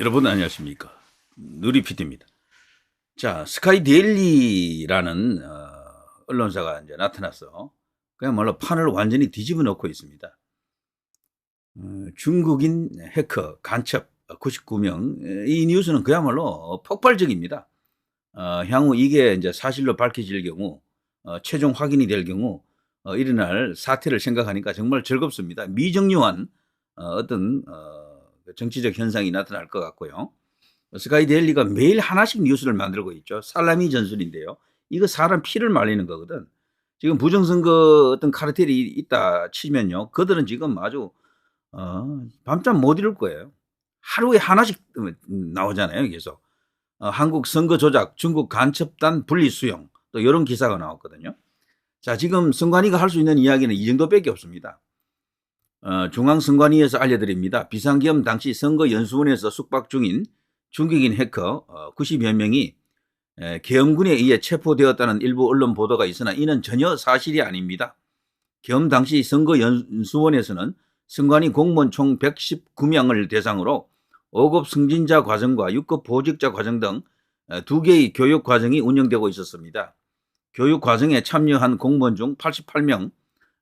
여러분 안녕하십니까. 누리 PD입니다. 자, 스카이 데일리라는 언론사가 이제 나타나서 그야말로 판을 완전히 뒤집어 놓고 있습니다. 중국인 해커 간첩 99명. 이 뉴스는 그야말로 폭발적입니다. 향후 이게 이제 사실로 밝혀질 경우, 최종 확인이 될 경우 일어날 사태를 생각하니까 정말 즐겁습니다. 미정유한 어떤 정치적 현상이 나타날 것 같고요. 스카이 데일리가 매일 하나씩 뉴스를 만들고 있죠. 살라미 전술인데요. 이거 사람 피를 말리는 거거든. 지금 부정선거 어떤 카르텔이 있다 치면요. 그들은 지금 아주 밤잠 못 이룰 거예요. 하루에 하나씩 나오잖아요. 계속. 한국 선거 조작, 중국 간첩단 분리 수용, 또 이런 기사가 나왔거든요. 자, 지금 선관위가 할 수 있는 이야기는 이 정도밖에 없습니다. 중앙선관위에서 알려드립니다. 비상계엄 당시 선거연수원에서 숙박 중인 중국인 해커 90여 명이 계엄군에 의해 체포되었다는 일부 언론 보도가 있으나 이는 전혀 사실이 아닙니다. 계엄 당시 선거연수원에서는 선관위 공무원 총 119명을 대상으로 5급 승진자 과정과 6급 보직자 과정 등 2개의 교육 과정이 운영되고 있었습니다. 교육 과정에 참여한 공무원 중 88명,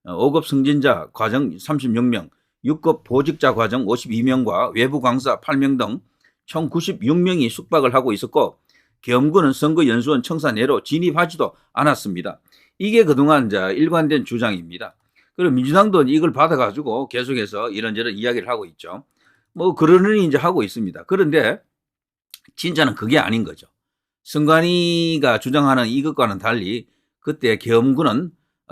5급 승진자 과정 36명, 6급 보직자 과정 52명과 외부 강사 8명 등 총 96명이 숙박을 하고 있었고 계엄군은 선거연수원 청사 내로 진입하지도 않았습니다. 이게 그동안 일관된 주장입니다. 그리고 민주당도 이걸 받아가지고 계속해서 이런저런 이야기를 하고 있죠. 뭐 그러느니 이제 하고 있습니다. 그런데 진짜는 그게 아닌 거죠. 선관위가 주장하는 이것과는 달리 그때 계엄군은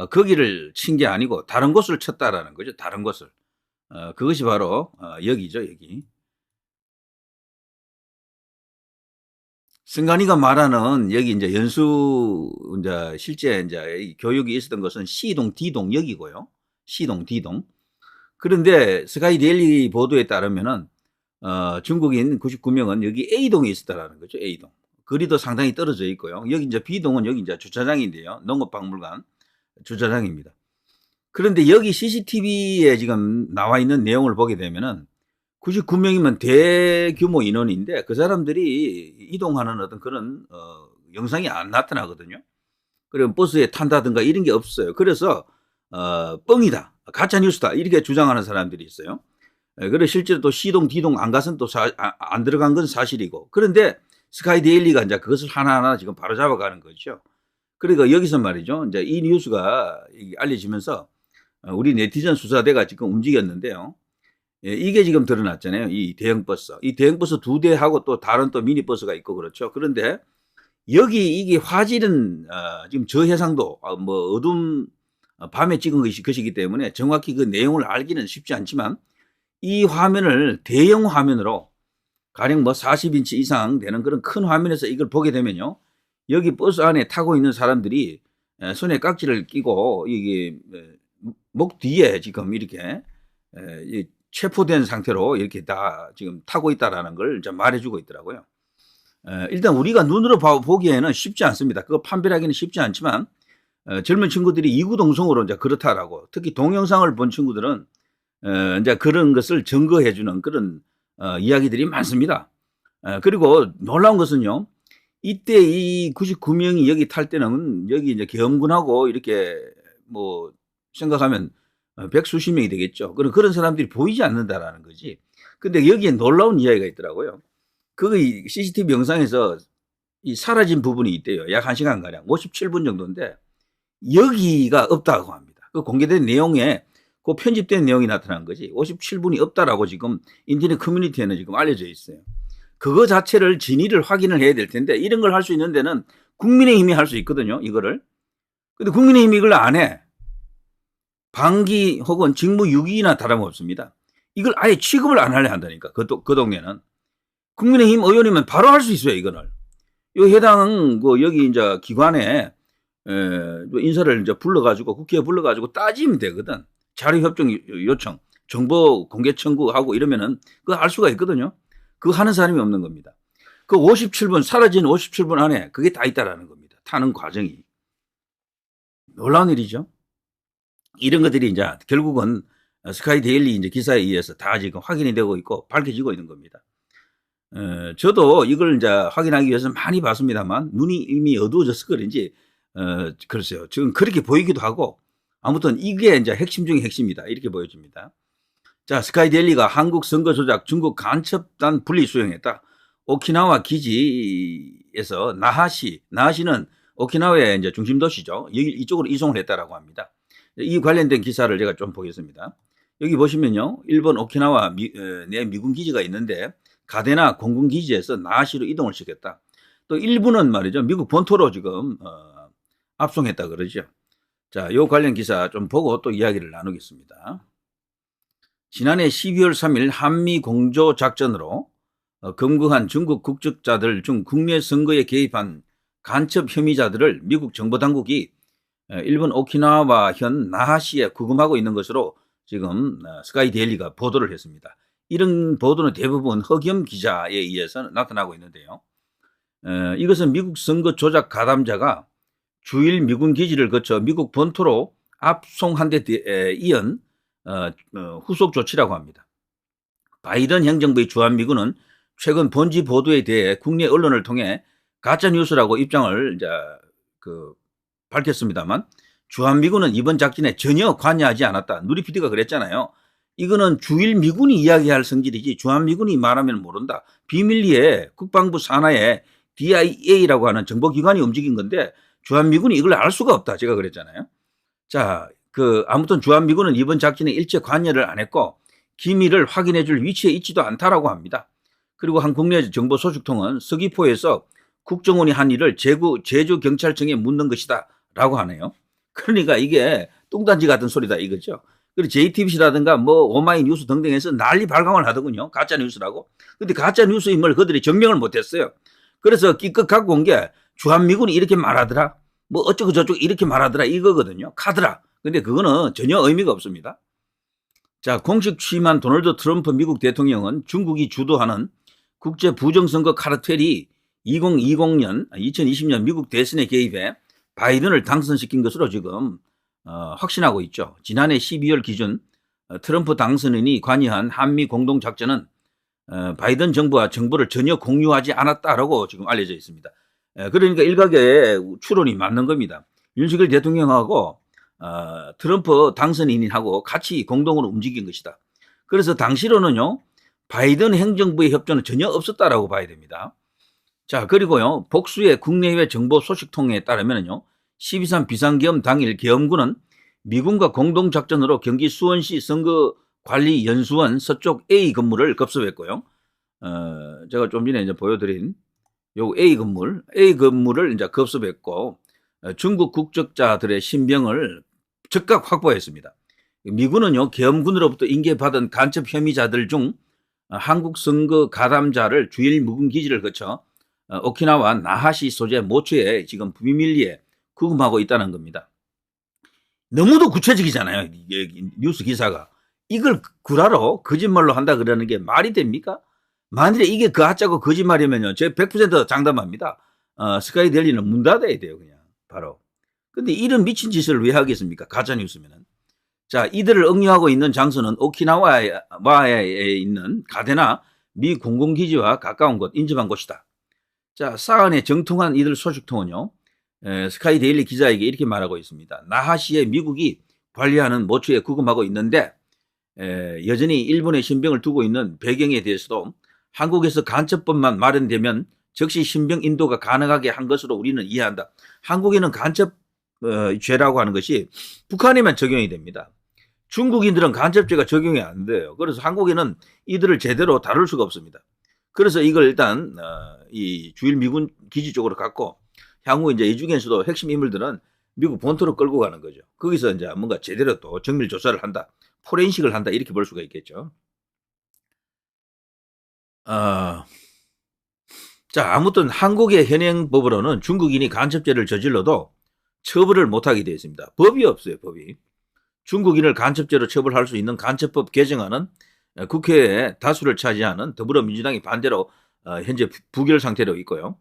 거기를 친 게 아니고 다른 곳을 쳤다라는 거죠. 다른 곳을. 그것이 바로 여기죠. 여기. 선관위가 말하는 여기 이제 연수 이제 실제 이제 교육이 있었던 것은 C동, D동 여기고요. C동, D동. 그런데 스카이 데일리 보도에 따르면은 중국인 99명은 여기 A동에 있었다라는 거죠. A동. 거리도 상당히 떨어져 있고요. 여기 이제 B동은 여기 이제 주차장인데요. 농업박물관 주차장입니다. 그런데 여기 CCTV에 지금 나와 있는 내용을 보게 되면은 99명이면 대규모 인원인데 그 사람들이 이동하는 어떤 그런 영상이 안 나타나거든요. 그리고 버스에 탄다든가 이런 게 없어요. 그래서 뻥이다, 가짜 뉴스다 이렇게 주장하는 사람들이 있어요. 그래 실제로 또 C동, D동 안 가서는 또 안 들어간 건 사실이고. 그런데 스카이 데일리가 이제 그것을 하나하나 지금 바로잡아가는 거죠. 그러니까 여기서 말이죠. 이제 이 뉴스가 알려지면서 우리 네티즌 수사대가 지금 움직였는데요. 예, 이게 지금 드러났잖아요. 이 대형 버스. 이 대형 버스 2대하고 또 다른 또 미니 버스가 있고 그렇죠. 그런데 여기 이게 화질은 지금 저해상도 뭐 어둠 밤에 찍은 것이기 때문에 정확히 그 내용을 알기는 쉽지 않지만 이 화면을 대형 화면으로 가령 뭐 40인치 이상 되는 그런 큰 화면에서 이걸 보게 되면요. 여기 버스 안에 타고 있는 사람들이 손에 깍지를 끼고 이게 목 뒤에 지금 이렇게 체포된 상태로 이렇게 다 지금 타고 있다라는 걸 말해주고 있더라고요. 일단 우리가 눈으로 보기에는 쉽지 않습니다. 그거 판별하기는 쉽지 않지만 젊은 친구들이 이구동성으로 이제 그렇다라고, 특히 동영상을 본 친구들은 이제 그런 것을 증거해주는 그런 이야기들이 많습니다. 그리고 놀라운 것은요, 이때 이 99명이 여기 탈 때는 여기 이제 계엄군하고 이렇게 뭐 생각하면 백수십 명이 되겠죠. 그런 사람들이 보이지 않는다라는 거지. 근데 여기에 놀라운 이야기가 있더라고요. 그 CCTV 영상에서 이 사라진 부분이 있대요. 약 1시간가량, 57분 정도인데 여기가 없다고 합니다. 그 공개된 내용에 그 편집된 내용이 나타난 거지. 57분이 없다라고 지금 인터넷 커뮤니티에는 지금 알려져 있어요. 그거 자체를 진위를 확인을 해야 될 텐데 이런 걸 할 수 있는 데는 국민의힘이 할 수 있거든요. 이거를. 근데 국민의힘이 이걸 안 해. 방기 혹은 직무유기나 다름없습니다. 이걸 아예 취급을 안 하려 한다니까. 그 동네는. 국민의힘 의원이면 바로 할 수 있어요. 이거를. 이 해당 여기 이제 기관에 인사를 이제 불러가지고 국회에 불러가지고 따지면 되거든. 자료협정 요청, 정보 공개 청구하고 이러면은 그거 알 수가 있거든요. 그거 하는 사람이 없는 겁니다. 그 57분, 사라진 57분 안에 그게 다 있다라는 겁니다. 타는 과정이. 놀라운 일이죠. 이런 것들이 이제 결국은 스카이 데일리 이제 기사에 의해서 다 지금 확인이 되고 있고 밝혀지고 있는 겁니다. 저도 이걸 이제 확인하기 위해서 많이 봤습니다만 눈이 이미 어두워져서 그런지 글쎄요. 지금 그렇게 보이기도 하고 아무튼 이게 이제 핵심 중의 핵심이다 이렇게 보여집니다. 자, 스카이데일리가 한국 선거 조작 중국 간첩단 분리 수용했다. 오키나와 기지에서 나하시는 오키나와의 이제 중심 도시죠. 여기 이쪽으로 이송을 했다라고 합니다. 이 관련된 기사를 제가 좀 보겠습니다. 여기 보시면요, 일본 오키나와 내 미군 기지가 있는데 가데나 공군 기지에서 나하시로 이동을 시켰다. 또 일부는 말이죠, 미국 본토로 지금 압송했다 그러죠. 자, 요 관련 기사 좀 보고 또 이야기를 나누겠습니다. 지난해 12월 3일 한미 공조 작전으로 검거한 중국 국적자들 중 국내 선거에 개입한 간첩 혐의자들을 미국 정보당국이 일본 오키나와현 나하시에 구금하고 있는 것으로 지금 스카이데일리가 보도를 했습니다. 이런 보도는 대부분 허겸 기자에 의해서 나타나고 있는데요. 이것은 미국 선거 조작 가담자가 주일 미군 기지를 거쳐 미국 본토로 압송한 데 이은 후속 조치라고 합니다. 바이든 행정부의 주한미군은 최근 본지 보도에 대해 국내 언론을 통해 가짜뉴스라고 입장을 이제 밝혔습니다만 주한미군은 이번 작전에 전혀 관여하지 않았다. 누리PD가 그랬잖아요. 이거는 주일 미군이 이야기할 성질이지 주한미군이 말하면 모른다. 비밀리에 국방부 산하에 DIA라고 하는 정보기관이 움직인 건데 주한미군이 이걸 알 수가 없다. 제가 그랬잖아요. 자, 아무튼 주한미군은 이번 작전에 일체 관여를 안 했고 기밀을 확인해 줄 위치에 있지도 않다라고 합니다. 그리고 한 국내 정보 소식통은 서귀포에서 국정원이 한 일을 제주경찰청에 묻는 것이다 라고 하네요. 그러니까 이게 뚱딴지 같은 소리다 이거죠. 그리고 JTBC라든가 뭐 오마이뉴스 등등에서 난리 발광을 하더군요. 가짜뉴스라고. 근데 가짜뉴스임을 그들이 증명을 못했어요. 그래서 기껏 갖고 온 게 주한미군이 이렇게 말하더라. 뭐 어쩌고 저쩌고 이렇게 말하더라 이거거든요. 카드라. 근데 그거는 전혀 의미가 없습니다. 자, 공식 취임한 도널드 트럼프 미국 대통령은 중국이 주도하는 국제 부정선거 카르텔이 2020년 미국 대선에 개입해 바이든을 당선시킨 것으로 지금 확신하고 있죠. 지난해 12월 기준 트럼프 당선인이 관여한 한미 공동작전은 바이든 정부와 정보를 전혀 공유하지 않았다라고 지금 알려져 있습니다. 그러니까 일각의 추론이 맞는 겁니다. 윤석열 대통령하고 트럼프 당선인하고 같이 공동으로 움직인 것이다. 그래서 당시로는요, 바이든 행정부의 협조는 전혀 없었다라고 봐야 됩니다. 자, 그리고요, 복수의 국내외 정보 소식통에 따르면요, 12.3 비상계엄 당일 계엄군은 미군과 공동작전으로 경기 수원시 선거관리연수원 서쪽 A 건물을 급습했고요. 제가 좀 전에 이제 보여드린 요 A 건물을 이제 급습했고, 중국 국적자들의 신병을 즉각 확보했습니다. 미군은요, 계엄군으로부터 인계받은 간첩 혐의자들 중 한국 선거 가담자를 주일 미군 기지를 거쳐 오키나와 나하시 소재 모처에 지금 비밀리에 구금하고 있다는 겁니다. 너무도 구체적이잖아요. 뉴스 기사가. 이걸 구라로 거짓말로 한다 그러는 게 말이 됩니까? 만일에 이게 가짜고 거짓말이면요, 제가 100% 장담합니다. 스카이데일리는 문 닫아야 돼요, 그냥 바로. 근데 이런 미친 짓을 왜 하겠습니까? 가짜 뉴스면은. 자, 이들을 억류하고 있는 장소는 오키나와에 있는 가데나 미 공군기지와 가까운 곳, 인접한 곳이다. 자, 사안에 정통한 이들 소식통은요, 스카이데일리 기자에게 이렇게 말하고 있습니다. 나하시에 미국이 관리하는 모처에 구금하고 있는데 여전히 일본의 신병을 두고 있는 배경에 대해서도 한국에서 간첩법만 마련되면 즉시 신병 인도가 가능하게 한 것으로 우리는 이해한다. 한국에는 간첩 죄라고 하는 것이 북한에만 적용이 됩니다. 중국인들은 간첩죄가 적용이 안 돼요. 그래서 한국에는 이들을 제대로 다룰 수가 없습니다. 그래서 이걸 일단 이 주일 미군 기지 쪽으로 갖고 향후 이제 이 중에서도 핵심 인물들은 미국 본토로 끌고 가는 거죠. 거기서 이제 뭔가 제대로 또 정밀 조사를 한다, 포렌식을 한다 이렇게 볼 수가 있겠죠. 자, 아무튼 한국의 현행법으로는 중국인이 간첩죄를 저질러도 처벌을 못하게 되어 있습니다. 법이 없어요, 법이. 중국인을 간첩죄로 처벌할 수 있는 간첩법 개정안은 국회에 다수를 차지하는 더불어민주당이 반대로 현재 부결 상태로 있고요.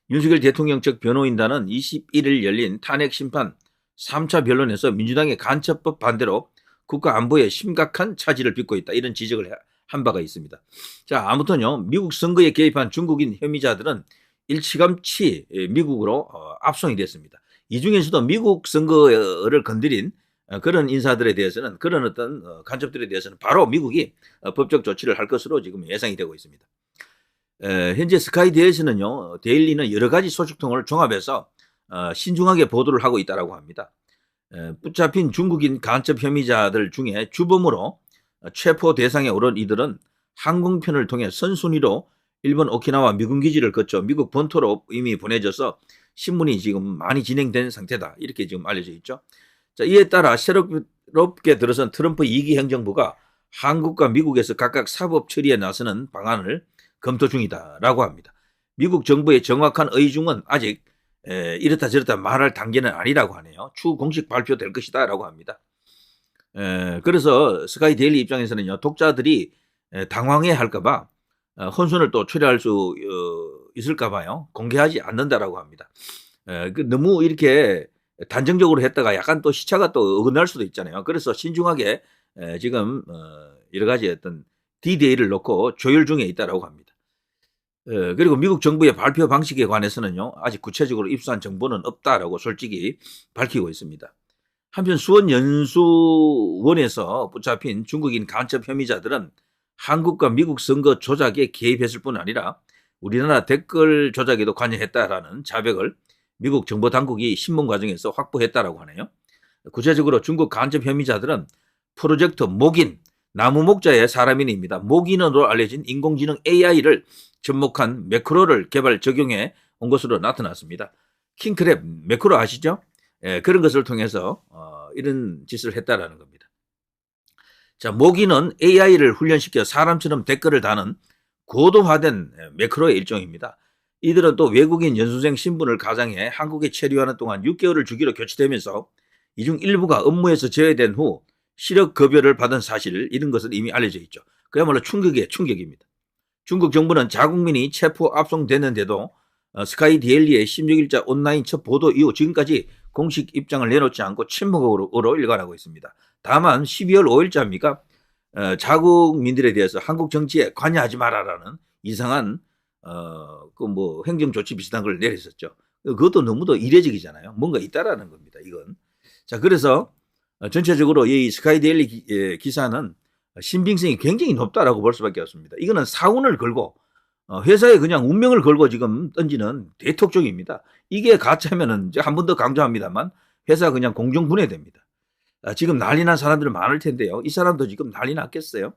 윤석열 대통령 측 변호인단은 21일 열린 탄핵 심판 3차 변론에서 민주당의 간첩법 반대로 국가 안보에 심각한 차질을 빚고 있다. 이런 지적을 한 바가 있습니다. 자, 아무튼요, 미국 선거에 개입한 중국인 혐의자들은 일찌감치 미국으로 압송이 됐습니다. 이 중에서도 미국 선거를 건드린 그런 인사들에 대해서는, 그런 어떤 간첩들에 대해서는 바로 미국이 법적 조치를 할 것으로 지금 예상이 되고 있습니다. 현재 스카이데일리는요, 데일리는 여러 가지 소식통을 종합해서 신중하게 보도를 하고 있다고 합니다. 붙잡힌 중국인 간첩 혐의자들 중에 주범으로 체포 대상에 오른 이들은 항공편을 통해 선순위로 일본 오키나와 미군 기지를 거쳐 미국 본토로 이미 보내져서 신문이 지금 많이 진행된 상태다, 이렇게 지금 알려져 있죠. 자, 이에 따라 새롭게 들어선 트럼프 2기 행정부가 한국과 미국에서 각각 사법 처리에 나서는 방안을 검토 중이다라고 합니다. 미국 정부의 정확한 의중은 아직 이렇다 저렇다 말할 단계는 아니라고 하네요. 추후 공식 발표될 것이다라고 합니다. 그래서 스카이 데일리 입장에서는요, 독자들이 당황해 할까봐 혼선을 또 초래할 수 있을까봐요, 공개하지 않는다라고 합니다. 너무 이렇게 단정적으로 했다가 약간 또 시차가 또 어긋날 수도 있잖아요. 그래서 신중하게 지금 여러 가지 어떤 D-Day를 놓고 조율 중에 있다라고 합니다. 그리고 미국 정부의 발표 방식에 관해서는요, 아직 구체적으로 입수한 정보는 없다라고 솔직히 밝히고 있습니다. 한편 수원연수원에서 붙잡힌 중국인 간첩 혐의자들은 한국과 미국 선거 조작에 개입했을 뿐 아니라 우리나라 댓글 조작에도 관여했다라는 자백을 미국 정보 당국이 신문 과정에서 확보했다라고 하네요. 구체적으로 중국 간첩 혐의자들은 프로젝트 목인, 나무 목자의 사람인입니다. 목인으로 알려진 인공지능 AI를 접목한 매크로를 개발 적용해 온 것으로 나타났습니다. 킹크랩 매크로 아시죠? 그런 것을 통해서 이런 짓을 했다라는 겁니다. 자, 목인은 AI를 훈련시켜 사람처럼 댓글을 다는 고도화된 매크로의 일종입니다. 이들은 또 외국인 연수생 신분을 가장해 한국에 체류하는 동안 6개월을 주기로 교체되면서 이 중 일부가 업무에서 제외된 후 시력 급여를 받은 사실, 이런 것은 이미 알려져 있죠. 그야말로 충격입니다. 중국 정부는 자국민이 체포 압송됐는데도 스카이 데일리의 16일자 온라인 첫 보도 이후 지금까지 공식 입장을 내놓지 않고 침묵으로 일관하고 있습니다. 다만 12월 5일자입니까? 자국민들에 대해서 한국 정치에 관여하지 마라라는 이상한 행정 조치 비슷한 걸 내렸었죠. 그것도 너무도 이례적이잖아요. 뭔가 있다라는 겁니다, 이건. 자, 그래서 전체적으로 이 스카이데일리 기사는 신빙성이 굉장히 높다라고 볼 수밖에 없습니다. 이거는 사운을 걸고 회사에 그냥 운명을 걸고 지금 던지는 대톡종입니다. 이게 가짜면은 한 번 더 강조합니다만 회사 그냥 공정분해됩니다. 지금 난리 난 사람들은 많을 텐데요. 이 사람도 지금 난리 났겠어요?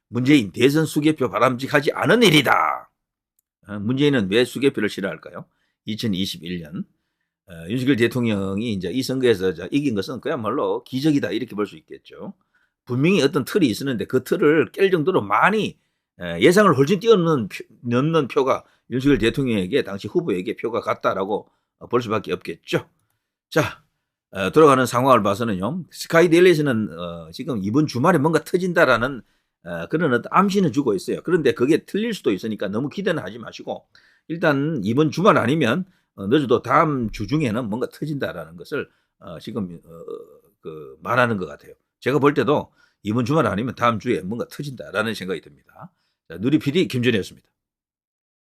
문재인 대선 수개표 바람직하지 않은 일이다. 문재인은 왜 수개표를 싫어할까요? 2021년 윤석열 대통령이 이제 이 선거에서 이긴 것은 그야말로 기적이다, 이렇게 볼 수 있겠죠. 분명히 어떤 틀이 있었는데 그 틀을 깰 정도로 많이 예상을 훨씬 뛰어넘는 표가 윤석열 대통령에게, 당시 후보에게 표가 갔다라고 볼 수밖에 없겠죠. 자, 돌아가는 상황을 봐서는요, 스카이데일리에서는 지금 이번 주말에 뭔가 터진다라는 그런 어떤 암시는 주고 있어요. 그런데 그게 틀릴 수도 있으니까 너무 기대는 하지 마시고 일단 이번 주말 아니면 늦어도 다음 주 중에는 뭔가 터진다라는 것을 지금 말하는 것 같아요. 제가 볼 때도 이번 주말 아니면 다음 주에 뭔가 터진다라는 생각이 듭니다. 자, 누리 PD 김준혜였습니다.